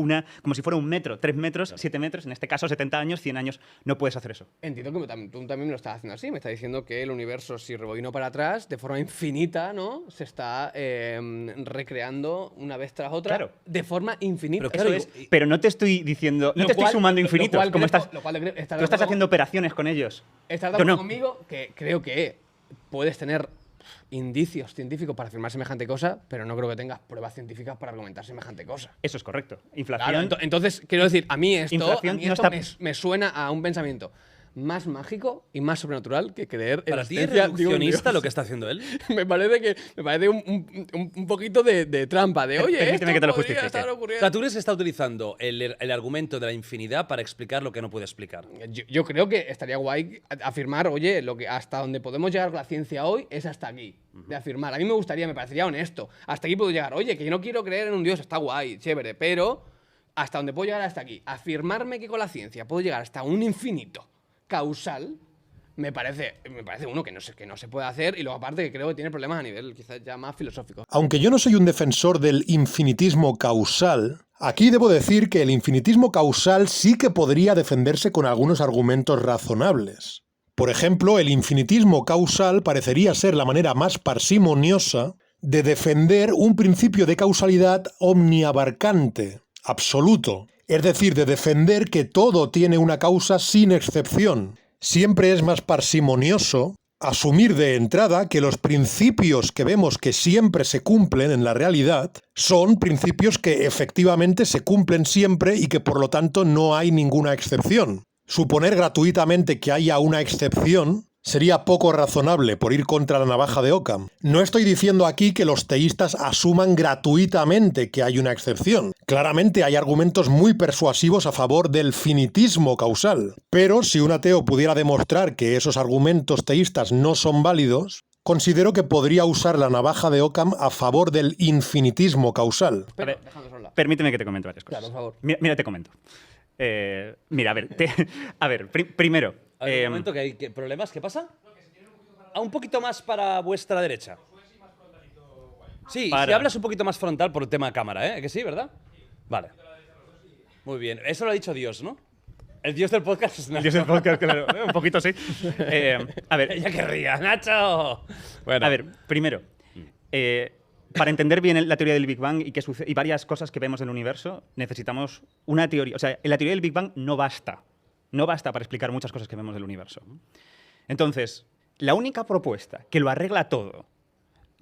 si fuera 1 metro, 3 metros, 7 metros, en este caso 70 años, 100 años. No puedes hacer eso. Entiendo que tú también me lo estás haciendo así. Me estás diciendo que el universo, si rebobino para atrás, de forma infinita, ¿no? Se está recreando una vez tras otra, Claro. de forma infinita. Pero claro, Eso es. Pero no te estoy diciendo, no te estoy sumando infinitos. Tú estás haciendo operaciones con ellos. ¿Estás de Yo acuerdo no. conmigo? Que creo que puedes tener indicios científicos para afirmar semejante cosa, pero no creo que tengas pruebas científicas para argumentar semejante cosa. Eso es correcto. Inflación. Claro, entonces, quiero decir, a mí Inflación no esto está- me suena a un pensamiento más mágico y más sobrenatural que creer en ¿Para la ti es existencia de un reduccionista Dios. lo que está haciendo él? me parece un poquito de trampa, de oye, Permíteme esto que te lo podría justifique. estar O ocurriendo. sea, tú crees que está utilizando el argumento de la infinidad para explicar lo que no puede explicar. Yo creo que estaría guay afirmar, oye, lo que hasta donde podemos llegar con la ciencia hoy es hasta aquí. De afirmar. A mí me parecería honesto. Hasta aquí puedo llegar. Oye, que yo no quiero creer en un Dios, está guay, chévere, pero hasta donde puedo llegar hasta aquí. Afirmarme que con la ciencia puedo llegar hasta un infinito causal, me parece uno que no se puede hacer, y luego aparte que creo que tiene problemas a nivel quizás ya más filosófico. Aunque yo no soy un defensor del infinitismo causal, aquí debo decir que el infinitismo causal sí que podría defenderse con algunos argumentos razonables. Por ejemplo, el infinitismo causal parecería ser la manera más parsimoniosa de defender un principio de causalidad omniabarcante, absoluto. Es decir, de defender que todo tiene una causa sin excepción. Siempre es más parsimonioso asumir de entrada que los principios que vemos que siempre se cumplen en la realidad son principios que efectivamente se cumplen siempre y que por lo tanto no hay ninguna excepción. Suponer gratuitamente que haya una excepción sería poco razonable por ir contra la navaja de Occam. No estoy diciendo aquí que los teístas asuman gratuitamente que hay una excepción. Claramente hay argumentos muy persuasivos a favor del finitismo causal. Pero si un ateo pudiera demostrar que esos argumentos teístas no son válidos, considero que podría usar la navaja de Occam a favor del infinitismo causal. Pero, A ver, dejándonos hablar. Permíteme que te comente varias cosas. Claro, por favor. Mira, te comento. Mira, a ver, primero. A ver, un momento, que hay problemas. ¿Qué pasa? Un poquito más para vuestra derecha. Sí, si Para. hablas un poquito más frontal por el tema de cámara, ¿eh? ¿Que sí, verdad? Vale. Muy bien. Eso lo ha dicho Dios, ¿no? El Dios del podcast es Nacho. Dios del podcast, claro, un poquito sí. A ver, Ella querría, Nacho. Bueno. A ver, primero, para entender bien la teoría del Big Bang y varias cosas que vemos del universo, necesitamos una teoría. O sea, en la teoría del Big Bang no basta. No basta para explicar muchas cosas que vemos del universo. Entonces, la única propuesta que lo arregla todo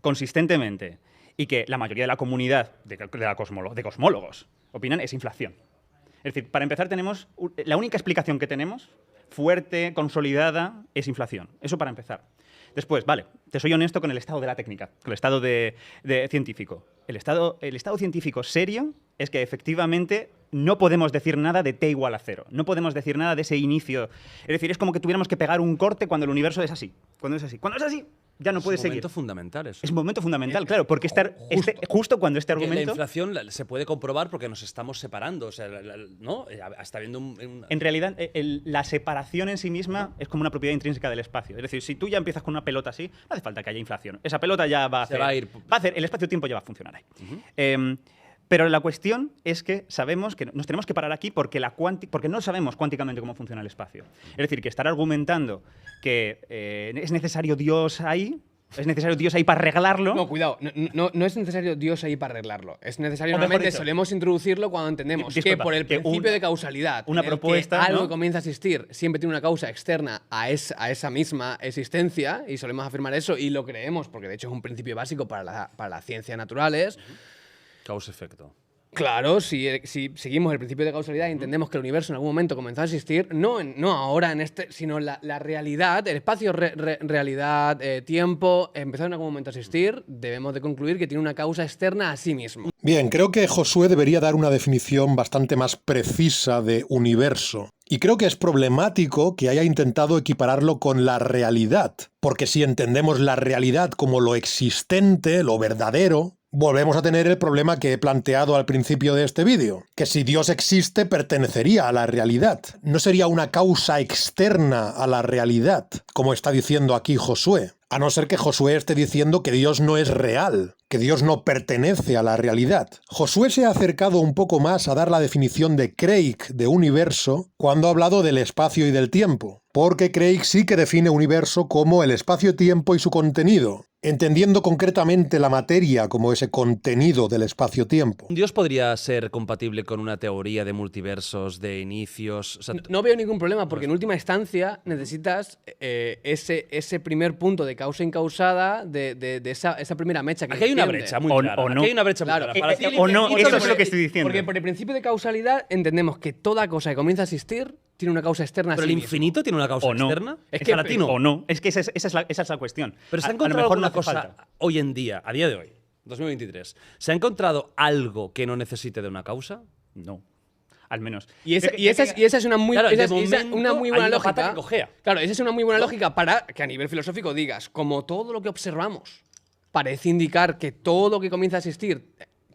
consistentemente y que la mayoría de la comunidad de cosmólogos opinan es inflación. Es decir, para empezar, la única explicación que tenemos, fuerte, consolidada, es inflación. Eso para empezar. Después, vale, te soy honesto con el estado de la técnica, con el estado de científico. El estado científico serio es que efectivamente no podemos decir nada de t igual a 0. No podemos decir nada de ese inicio. Es decir, es como que tuviéramos que pegar un corte cuando el universo es así. Cuando es así. Cuando es así, ya no puede Es un seguir. momento fundamental eso. Es un momento fundamental, claro, porque justo cuando este Que la argumento... inflación se puede comprobar porque nos estamos separando. O sea, ¿no? Está habiendo En realidad, la separación en sí misma es como una propiedad intrínseca del espacio. Es decir, si tú ya empiezas con una pelota así, no hace falta que haya inflación. Esa pelota ya va a hacer... va a ir. el espacio-tiempo ya va a funcionar ahí. Pero la cuestión es que sabemos que nos tenemos que parar aquí porque no sabemos cuánticamente cómo funciona el espacio. Es decir, que estar argumentando que es necesario Dios ahí... Es necesario Dios ahí para arreglarlo. No, cuidado, no es necesario Dios ahí para arreglarlo. Es necesario, O mejor normalmente dicho, solemos introducirlo cuando entendemos que disculpa, por el que principio de causalidad, una en el propuesta, que algo ¿no? que comienza a existir siempre tiene una causa externa a esa misma existencia, y solemos afirmar eso y lo creemos, porque de hecho es un principio básico para las ciencias naturales. Causa-efecto. Claro, si seguimos el principio de causalidad y entendemos que el universo en algún momento comenzó a existir, no ahora sino la realidad, el espacio, realidad, tiempo, empezó en algún momento a existir, debemos de concluir que tiene una causa externa a sí mismo. Bien, creo que Josué debería dar una definición bastante más precisa de universo. Y creo que es problemático que haya intentado equipararlo con la realidad, porque si entendemos la realidad como lo existente, lo verdadero, volvemos a tener el problema que he planteado al principio de este vídeo, que si Dios existe pertenecería a la realidad, no sería una causa externa a la realidad, como está diciendo aquí Josué. A no ser que Josué esté diciendo que Dios no es real, que Dios no pertenece a la realidad. Josué se ha acercado un poco más a dar la definición de Craig de universo cuando ha hablado del espacio y del tiempo, porque Craig sí que define universo como el espacio-tiempo y su contenido, entendiendo concretamente la materia como ese contenido del espacio-tiempo. ¿Dios podría ser compatible con una teoría de multiversos, de inicios? O sea, No veo ningún problema, porque en última instancia necesitas ese primer punto de causa incausada de esa primera mecha que aquí hay una enciende. brecha muy O- clara. o no. Aquí hay una brecha muy Claro, clara. Para es que- decir- o no, porque- eso es lo que estoy diciendo. Porque por el principio de causalidad entendemos que toda cosa que comienza a existir tiene una causa externa a ¿Pero sí el mismo. infinito tiene una causa O no. externa? Es que- para ti no. O no. Es que esa es la cuestión. Pero se ha A lo encontrado mejor no alguna hace cosa falta. hoy en día, a día de hoy, 2023. ¿Se ha encontrado algo que no necesite de una causa? No. Al menos. Y esa es una muy, Claro, de esa es momento una muy hay buena una pata lógica. que cojea. Claro, esa es una muy buena lógica para que a nivel filosófico digas, como todo lo que observamos parece indicar que todo lo que comienza a existir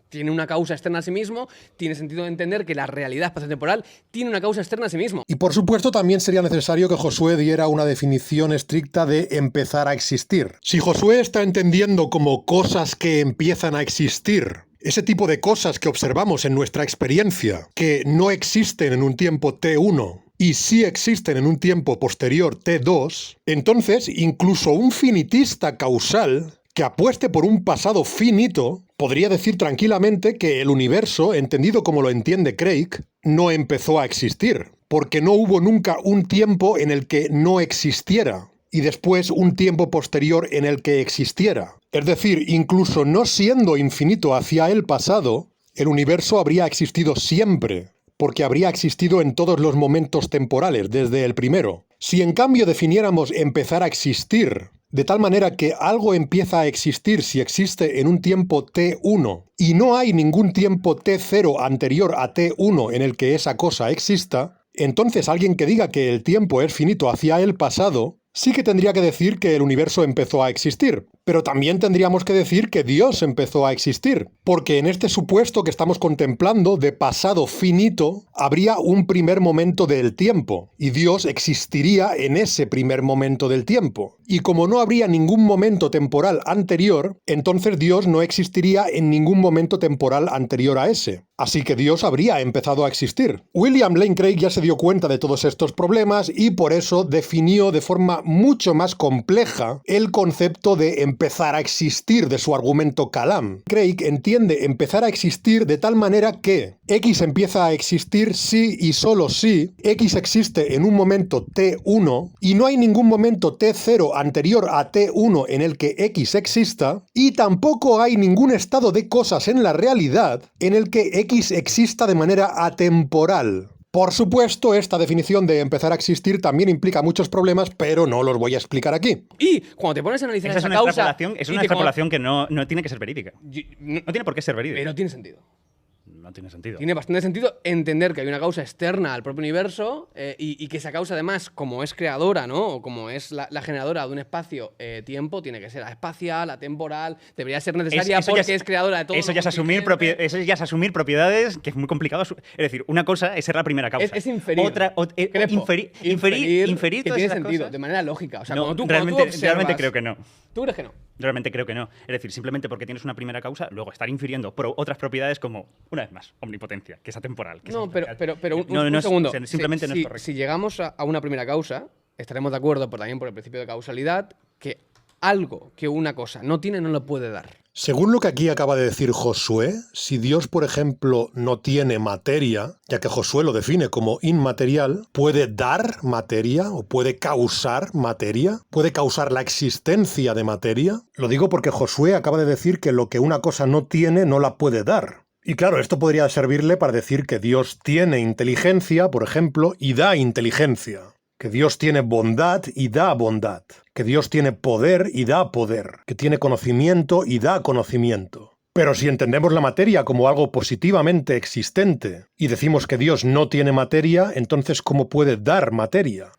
tiene una causa externa a sí mismo, tiene sentido entender que la realidad espaciotemporal tiene una causa externa a sí mismo. Y por supuesto también sería necesario que Josué diera una definición estricta de empezar a existir. Si Josué está entendiendo como cosas que empiezan a existir, ese tipo de cosas que observamos en nuestra experiencia, que no existen en un tiempo T1 y sí existen en un tiempo posterior T2, entonces incluso un finitista causal que apueste por un pasado finito podría decir tranquilamente que el universo, entendido como lo entiende Craig, no empezó a existir, porque no hubo nunca un tiempo en el que no existiera y después un tiempo posterior en el que existiera. Es decir, incluso no siendo infinito hacia el pasado, el universo habría existido siempre, porque habría existido en todos los momentos temporales, desde el primero. Si en cambio definiéramos empezar a existir de tal manera que algo empieza a existir si existe en un tiempo T1 y no hay ningún tiempo T0 anterior a T1 en el que esa cosa exista, entonces alguien que diga que el tiempo es finito hacia el pasado sí que tendría que decir que el universo empezó a existir. Pero también tendríamos que decir que Dios empezó a existir, porque en este supuesto que estamos contemplando de pasado finito, habría un primer momento del tiempo, y Dios existiría en ese primer momento del tiempo. Y como no habría ningún momento temporal anterior, entonces Dios no existiría en ningún momento temporal anterior a ese. Así que Dios habría empezado a existir. William Lane Craig ya se dio cuenta de todos estos problemas y por eso definió de forma mucho más compleja el concepto de empezar a existir de su argumento Kalam. Craig entiende empezar a existir de tal manera que X empieza a existir si y solo si X existe en un momento T1 y no hay ningún momento T0 anterior a T1 en el que X exista y tampoco hay ningún estado de cosas en la realidad en el que X exista de manera atemporal. Por supuesto, esta definición de empezar a existir también implica muchos problemas, pero no los voy a explicar aquí. Y cuando te pones a analizar Esa es esa una causa... extrapolación, es y una te- extrapolación que no tiene que ser verídica. No, No tiene por qué ser verídica. pero tiene sentido. no tiene sentido. Tiene bastante sentido entender que hay una causa externa al propio universo y que esa causa, además, como es creadora, ¿no? O como es la generadora de un espacio-tiempo, tiene que ser espacial, atemporal, debería ser necesaria porque es creadora de todo. Eso ya es asumir propiedades, que es muy complicado. Es decir, una cosa es ser la primera causa. Es inferir. Inferir que todas tiene esas sentido, cosas. de manera lógica. O sea, No, cuando tú realmente observas, creo que no. ¿Tú crees que no? Realmente creo que no. Es decir, simplemente porque tienes una primera causa, luego estar infiriendo otras propiedades como, una vez más, omnipotencia, que es atemporal. Que No, es pero atemporal. un segundo. O sea, simplemente no es correcto. Si llegamos a una primera causa, estaremos de acuerdo también por el principio de causalidad, que algo que una cosa no tiene no lo puede dar. Según lo que aquí acaba de decir Josué, si Dios, por ejemplo, no tiene materia, ya que Josué lo define como inmaterial, ¿puede dar materia o puede causar materia? ¿Puede causar la existencia de materia? Lo digo porque Josué acaba de decir que lo que una cosa no tiene no la puede dar. Y claro, esto podría servirle para decir que Dios tiene inteligencia, por ejemplo, y da inteligencia. Que Dios tiene bondad y da bondad. Que Dios tiene poder y da poder. Que tiene conocimiento y da conocimiento. Pero si entendemos la materia como algo positivamente existente y decimos que Dios no tiene materia, entonces ¿cómo puede dar materia?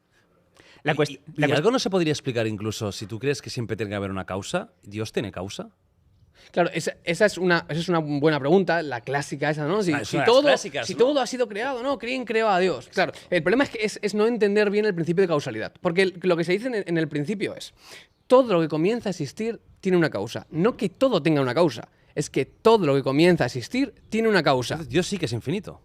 ¿Y algo no se podría explicar incluso si tú crees que siempre tiene que haber una causa? ¿Dios tiene causa? Claro, esa es una buena pregunta, la clásica esa, ¿no? Si todo ha sido creado, ¿no? ¿Quién creó a Dios? Claro, el problema es que es no entender bien el principio de causalidad. Porque lo que se dice en el principio es, todo lo que comienza a existir tiene una causa. No que todo tenga una causa, es que todo lo que comienza a existir tiene una causa. Entonces, Dios sí que es infinito.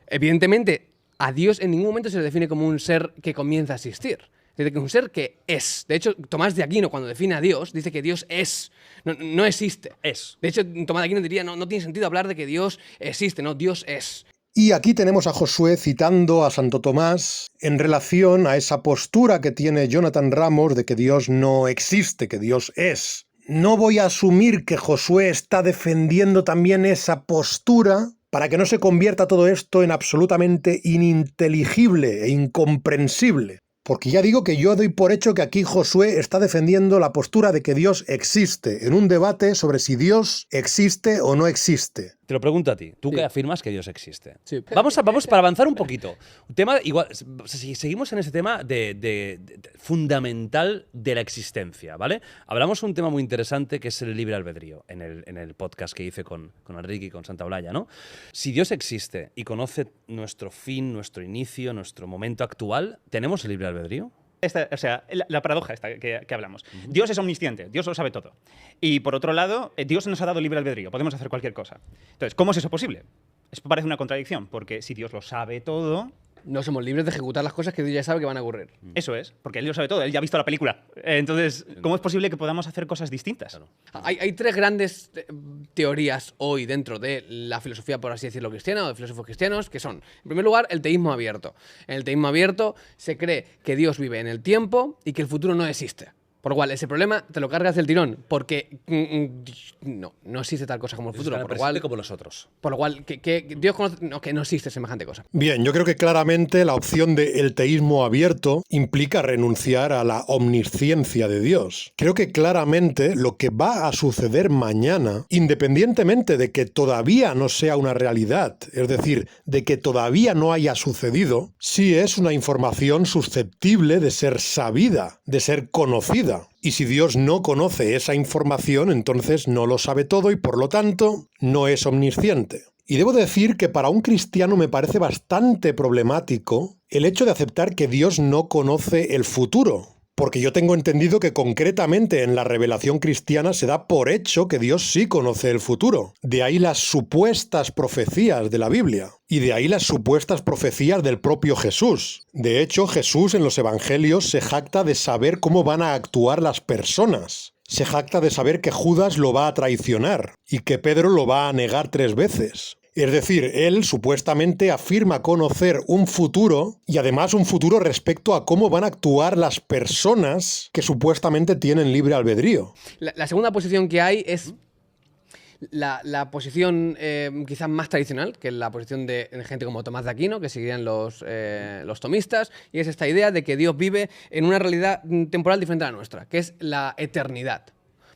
Evidentemente, a Dios en ningún momento se le define como un ser que comienza a existir. Dice que es un ser que es. De hecho, Tomás de Aquino, cuando define a Dios, dice que Dios es. No existe. Es. De hecho, Tomás de Aquino diría, no tiene sentido hablar de que Dios existe, no, Dios es. Y aquí tenemos a Josué citando a Santo Tomás en relación a esa postura que tiene Jonathan Ramos de que Dios no existe, que Dios es. No voy a asumir que Josué está defendiendo también esa postura para que no se convierta todo esto en absolutamente ininteligible e incomprensible. Porque ya digo que yo doy por hecho que aquí Josué está defendiendo la postura de que Dios existe, en un debate sobre si Dios existe o no existe. Te lo pregunto a ti. Tú Sí. que afirmas que Dios existe. Sí. Vamos para avanzar un poquito. Un tema igual. Si seguimos en ese tema de fundamental de la existencia, ¿vale? Hablamos de un tema muy interesante que es el libre albedrío en el podcast que hice con Enrique y con Santa Olaya, ¿no? Si Dios existe y conoce nuestro fin, nuestro inicio, nuestro momento actual, ¿tenemos el libre albedrío? La paradoja esta que hablamos. Dios es omnisciente, Dios lo sabe todo. Y por otro lado, Dios nos ha dado libre albedrío, podemos hacer cualquier cosa. Entonces, ¿cómo es eso posible? Esto parece una contradicción, porque si Dios lo sabe todo, No somos libres de ejecutar las cosas que Dios ya sabe que van a ocurrir. eso es, porque Él lo sabe todo, Él ya ha visto la película. Entonces, ¿cómo es posible que podamos hacer cosas distintas? Hay tres grandes teorías hoy dentro de la filosofía, por así decirlo, cristiana o de filósofos cristianos, que son, en primer lugar, el teísmo abierto. En el teísmo abierto se cree que Dios vive en el tiempo y que el futuro no existe. Por lo cual, ese problema te lo cargas del tirón, porque no existe tal cosa como el futuro. Es tan presente como nosotros. Por lo cual, que Dios conoce, que no existe semejante cosa. Bien, yo creo que claramente la opción del teísmo abierto implica renunciar a la omnisciencia de Dios. Creo que claramente lo que va a suceder mañana, independientemente de que todavía no sea una realidad, es decir, de que todavía no haya sucedido, sí es una información susceptible de ser sabida, de ser conocida. Y si Dios no conoce esa información, entonces no lo sabe todo y por lo tanto no es omnisciente. Y debo decir que para un cristiano me parece bastante problemático el hecho de aceptar que Dios no conoce el futuro. Porque yo tengo entendido que concretamente en la revelación cristiana se da por hecho que Dios sí conoce el futuro. De ahí las supuestas profecías de la Biblia. Y de ahí las supuestas profecías del propio Jesús. De hecho, Jesús en los evangelios se jacta de saber cómo van a actuar las personas. Se jacta de saber que Judas lo va a traicionar y que Pedro lo va a negar 3 veces. Es decir, él supuestamente afirma conocer un futuro y además un futuro respecto a cómo van a actuar las personas que supuestamente tienen libre albedrío. La segunda posición que hay es la posición quizás más tradicional, que es la posición de gente como Tomás de Aquino, que seguirían los tomistas, y es esta idea de que Dios vive en una realidad temporal diferente a la nuestra, que es la eternidad.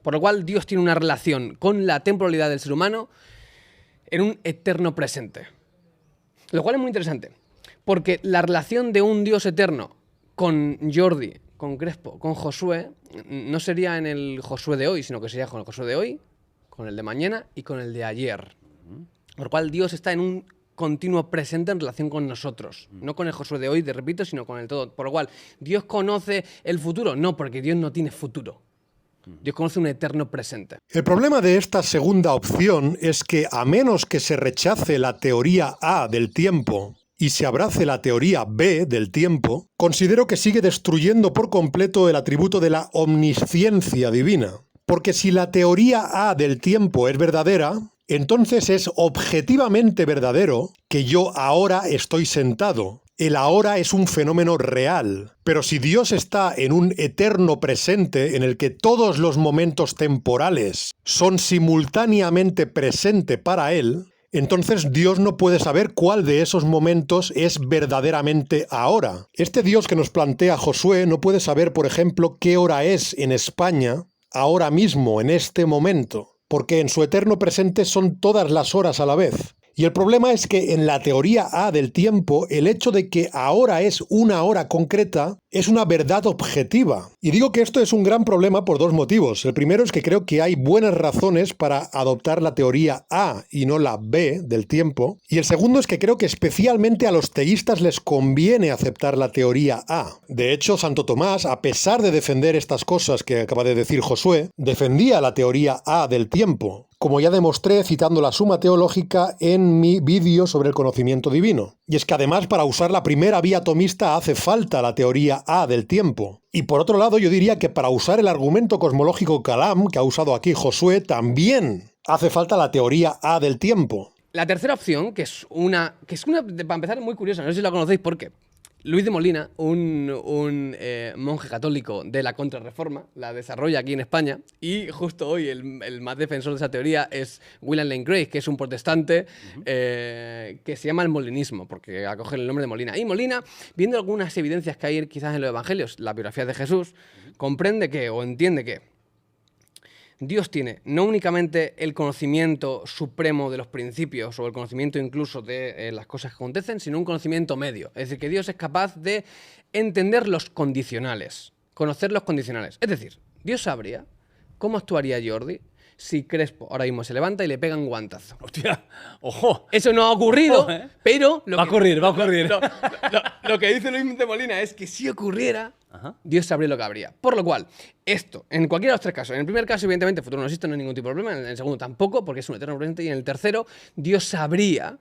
Por lo cual Dios tiene una relación con la temporalidad del ser humano en un eterno presente. Lo cual es muy interesante, porque la relación de un Dios eterno con Jordi, con Crespo, con Josué, no sería en el Josué de hoy, sino que sería con el Josué de hoy, con el de mañana y con el de ayer. Por lo cual Dios está en un continuo presente en relación con nosotros. No con el Josué de hoy, te repito, sino con el todo. Por lo cual, ¿Dios conoce el futuro? No, porque Dios no tiene futuro. Dios conoce un eterno presente. El problema de esta segunda opción es que a menos que se rechace la teoría A del tiempo y se abrace la teoría B del tiempo, considero que sigue destruyendo por completo el atributo de la omnisciencia divina. Porque si la teoría A del tiempo es verdadera, entonces es objetivamente verdadero que yo ahora estoy sentado. El ahora es un fenómeno real. Pero si Dios está en un eterno presente en el que todos los momentos temporales son simultáneamente presente para Él, entonces Dios no puede saber cuál de esos momentos es verdaderamente ahora. Este Dios que nos plantea Josué no puede saber, por ejemplo, qué hora es en España ahora mismo, en este momento, porque en su eterno presente son todas las horas a la vez. Y el problema es que en la teoría A del tiempo, el hecho de que ahora es una hora concreta es una verdad objetiva. Y digo que esto es un gran problema por dos motivos. El primero es que creo que hay buenas razones para adoptar la teoría A y no la B del tiempo. Y el segundo es que creo que especialmente a los teístas les conviene aceptar la teoría A. De hecho, Santo Tomás, a pesar de defender estas cosas que acaba de decir Josué, defendía la teoría A del tiempo, como ya demostré citando la Suma Teológica en mi vídeo sobre el conocimiento divino. Y es que además para usar la primera vía tomista hace falta la teoría A del tiempo. Y por otro lado yo diría que para usar el argumento cosmológico Kalam, que ha usado aquí Josué, también hace falta la teoría A del tiempo. La tercera opción, que es una para empezar, muy curiosa, no sé si la conocéis, ¿por qué? Luis de Molina, un monje católico de la Contrarreforma, la desarrolla aquí en España, y justo hoy el más defensor de esa teoría es William Lane Craig, que es un protestante que se llama el molinismo, porque acoge el nombre de Molina. Y Molina, viendo algunas evidencias que hay quizás en los evangelios, la biografía de Jesús, comprende que, o entiende que, Dios tiene no únicamente el conocimiento supremo de los principios o el conocimiento incluso de las cosas que acontecen, sino un conocimiento medio. Es decir, que Dios es capaz de entender los condicionales, conocer los condicionales. Es decir, Dios sabría cómo actuaría Jordi si Crespo ahora mismo se levanta y le pega un guantazo. Hostia, ojo. Eso no ha ocurrido, Ojo, pero... Va a ocurrir. Lo que dice Luis de Molina es que si ocurriera, Dios sabría lo que habría. Por lo cual, esto, en cualquiera de los tres casos, en el primer caso, evidentemente, el futuro no existe, no hay ningún tipo de problema, en el segundo tampoco, porque es un eterno presente, y en el tercero, Dios sabría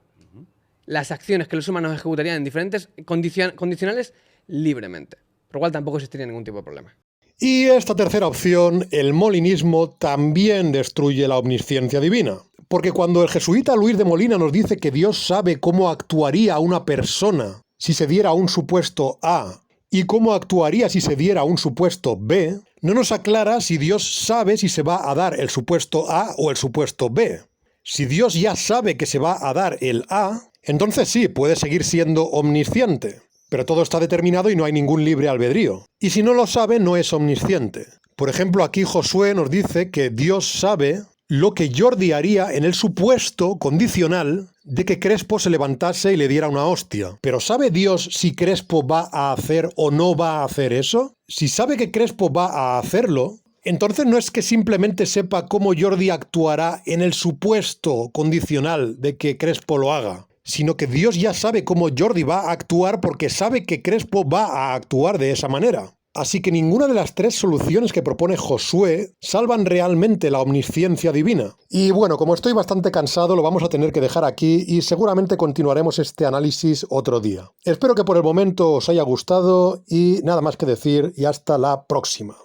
las acciones que los humanos ejecutarían en diferentes condicionales libremente. Por lo cual tampoco existiría ningún tipo de problema. Y esta tercera opción, el molinismo, también destruye la omnisciencia divina. Porque cuando el jesuita Luis de Molina nos dice que Dios sabe cómo actuaría una persona si se diera un supuesto A y cómo actuaría si se diera un supuesto B, no nos aclara si Dios sabe si se va a dar el supuesto A o el supuesto B. Si Dios ya sabe que se va a dar el A, entonces sí, puede seguir siendo omnisciente. Pero todo está determinado y no hay ningún libre albedrío. Y si no lo sabe, no es omnisciente. Por ejemplo, aquí Josué nos dice que Dios sabe lo que Jordi haría en el supuesto condicional de que Crespo se levantase y le diera una hostia. Pero ¿sabe Dios si Crespo va a hacer o no va a hacer eso? Si sabe que Crespo va a hacerlo, entonces no es que simplemente sepa cómo Jordi actuará en el supuesto condicional de que Crespo lo haga, sino que Dios ya sabe cómo Jordi va a actuar porque sabe que Crespo va a actuar de esa manera. Así que ninguna de las tres soluciones que propone Josué salvan realmente la omnisciencia divina. Y bueno, como estoy bastante cansado, lo vamos a tener que dejar aquí y seguramente continuaremos este análisis otro día. Espero que por el momento os haya gustado y nada más que decir y hasta la próxima.